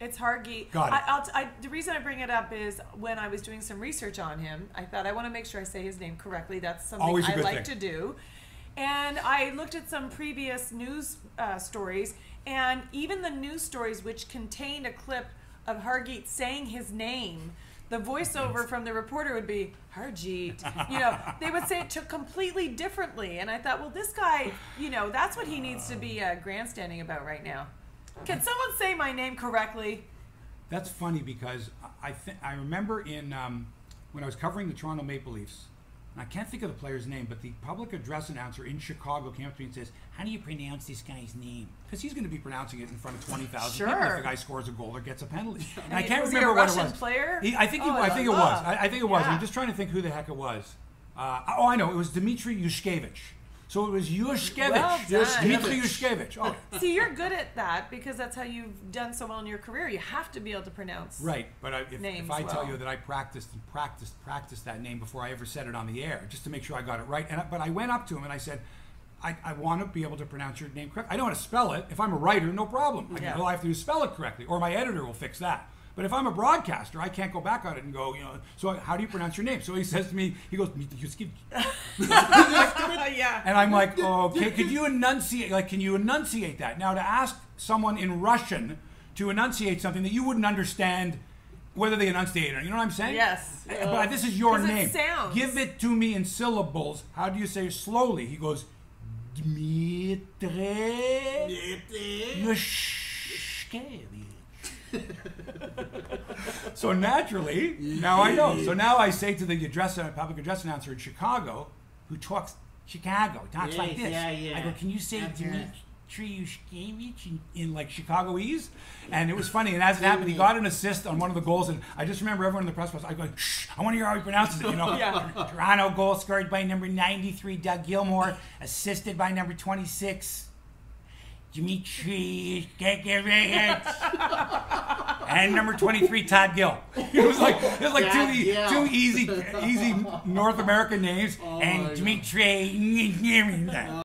It's Hargeet. Got it. The reason I bring it up is when I was doing some research on him, I thought I want to make sure I say his name correctly. That's something Always a I good like thing. to do. And I looked at some previous news stories, and even the news stories which contained a clip of Hargeet saying his name, the voiceover from the reporter would be, Hargeet. You know, they would say it completely differently. And I thought, well, this guy, you know, that's what he needs to be grandstanding about right now. Can someone say my name correctly? That's funny because I remember in when I was covering the Toronto Maple Leafs, and I can't think of the player's name, but the public address announcer in Chicago came up to me and says, "How do you pronounce this guy's name?" Because he's going to be pronouncing it in front of 20,000 people if the guy scores a goal or gets a penalty. And I can't remember what it was. Player? I think it was. I think it was. I'm just trying to think who the heck it was. Oh, I know. It was Dmitry Yushkevich. So it was Yushkevich. Well done. Dmitry Yushkevich. Oh. See, you're good at that because that's how you've done so well in your career. You have to be able to pronounce Right, but if I tell well. you that I practiced that name before I ever said it on the air, just to make sure I got it right. But I went up to him and I said, I want to be able to pronounce your name correctly. I know how to spell it. If I'm a writer, no problem. All I have to do is spell it correctly, or my editor will fix that. But if I'm a broadcaster, I can't go back on it and go, you know, so how do you pronounce your name? So he says to me, he goes, yeah. And I'm like, okay, could you enunciate, can you enunciate that? Now, to ask someone in Russian to enunciate something that you wouldn't understand whether they enunciate it, you know what I'm saying? Yes. But this is your name. It sounds. Give it to me in syllables. How do you say it slowly? He goes, Dmitry Yushkevich. So naturally, now I know. So now I say to the public address announcer in Chicago, who talks like this. I go, can you say Dmitry Yushkevich in like Chicagoese? And it was funny. And as it happened, he got an assist on one of the goals. And I just remember everyone in the press box, I go, shh, I want to hear how he pronounces it. You know, Toronto goal scored by number 93, Doug Gilmour, assisted by number 26. Dmitry and number 23, Todd Gill. It was like two easy North American names, and Dmitry.